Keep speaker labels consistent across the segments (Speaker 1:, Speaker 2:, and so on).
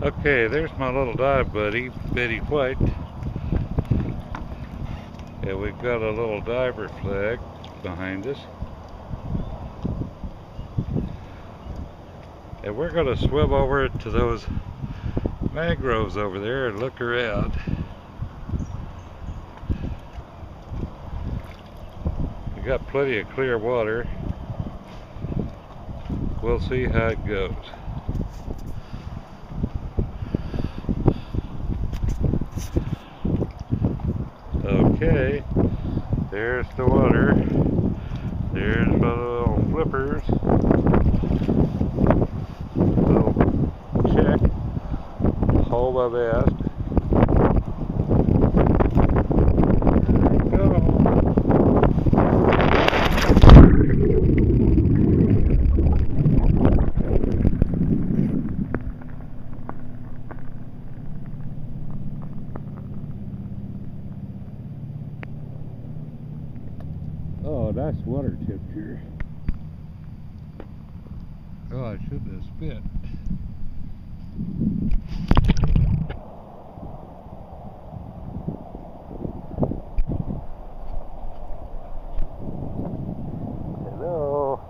Speaker 1: Okay, there's my little dive buddy, Betty White. And we've got a little diver flag behind us. And we're going to swim over to those mangroves over there and look around. We got plenty of clear water. We'll see how it goes. Okay, there's the water. There's my little flippers. Little check. Hold my mast. There we go. Oh, nice water temperature. Oh, I shouldn't have spit. Hello.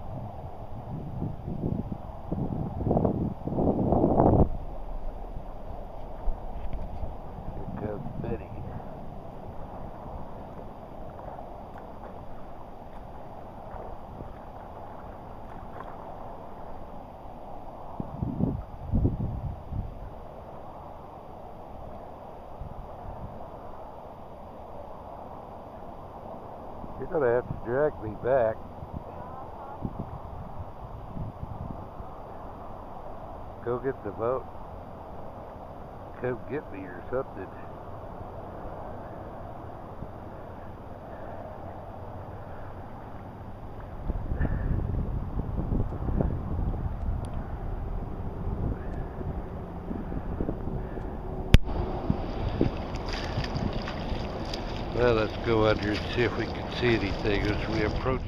Speaker 1: Here comes Betty. You're going to have to drag me back. Go get the boat. Come get me or something. Well, let's go under and see if we can see anything as we approach.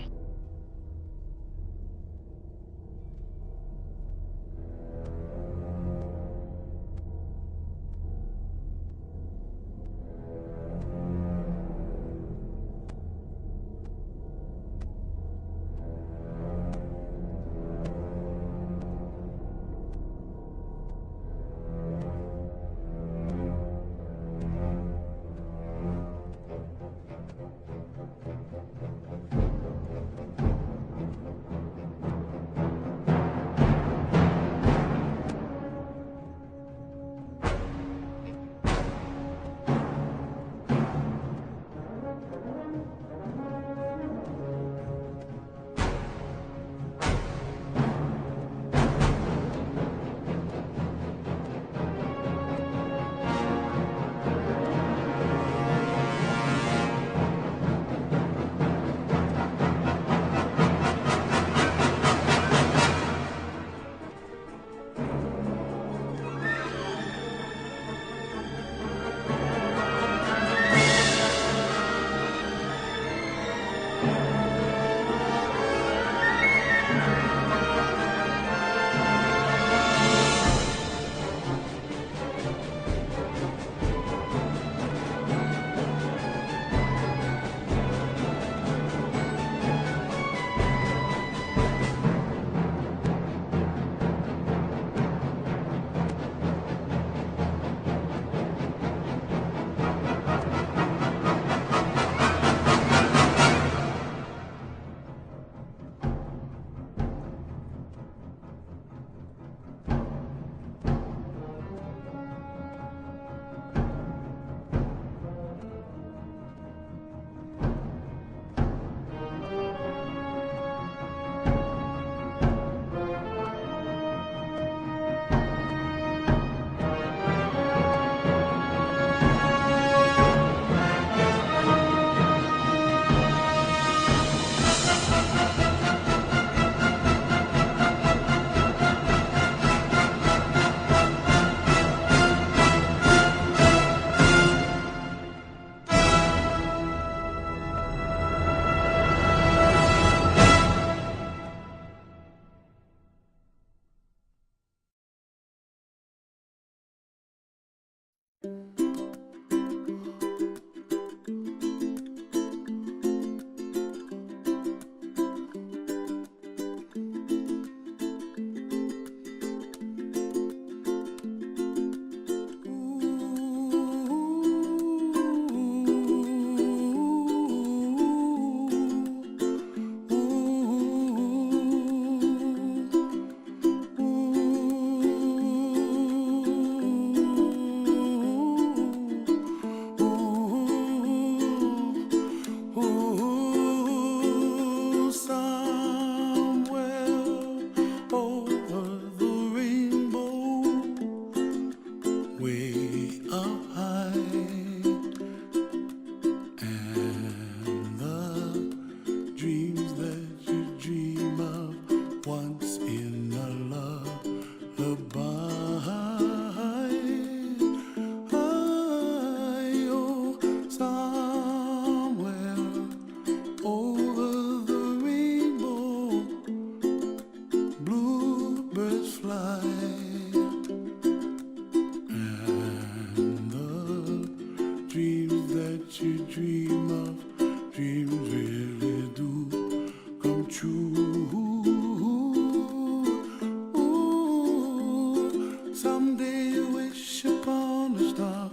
Speaker 2: Someday you wish upon a star,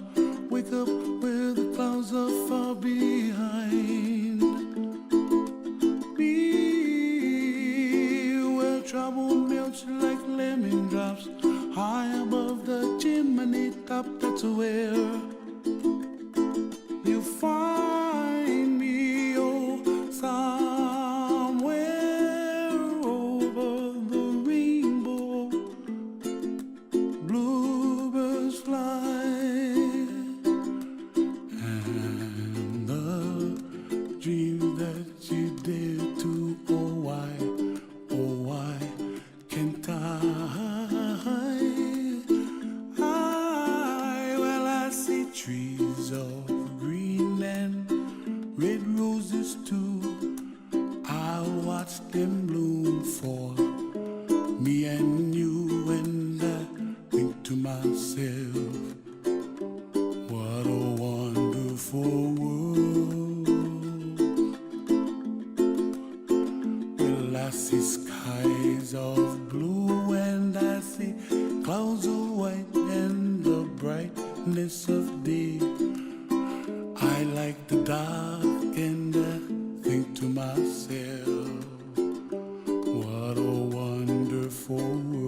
Speaker 2: wake up where the clouds are far behind. Be where trouble melts like lemon drops, high above the chimney top. That's where you find me, oh, somewhere over the rainbow. Bluebirds fly, and the dream that you dare to, oh why can't I? Well, I see trees of green and red roses too. I'll watch them bloom for me and you, and I think to myself, what a wonderful world. Well, I see skies of blue and I see clouds of white and the brightness of day. I like the dark and I think to myself, what a wonderful world.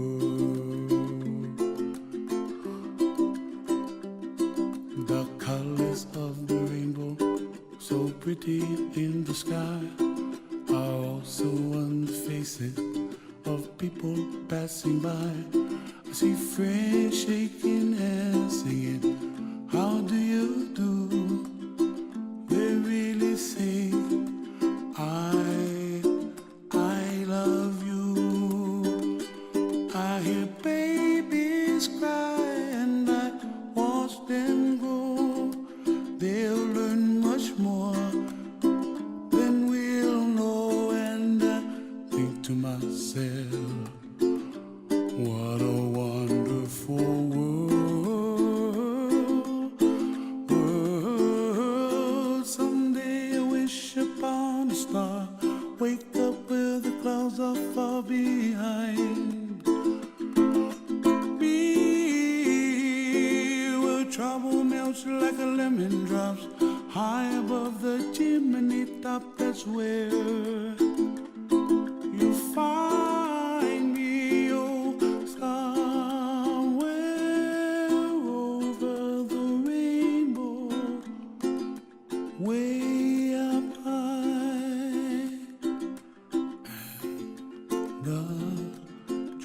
Speaker 2: The colors of the rainbow, so pretty in the sky, are also on the faces of people passing by. I see friends shaking hands, singing, how do you do? They really say, I love you. I hear babies cry and I watch them grow. They'll learn much more than we'll know, and I think to myself, what a wonderful world. Someday I wish upon a star, wake up where the clouds are far behind. Be where trouble melts like a lemon drops, high above the chimney top. That's where you find me, oh, somewhere over the rainbow, way up high. And the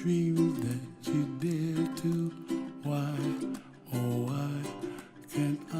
Speaker 2: dreams that you dare to, why, oh why can't I?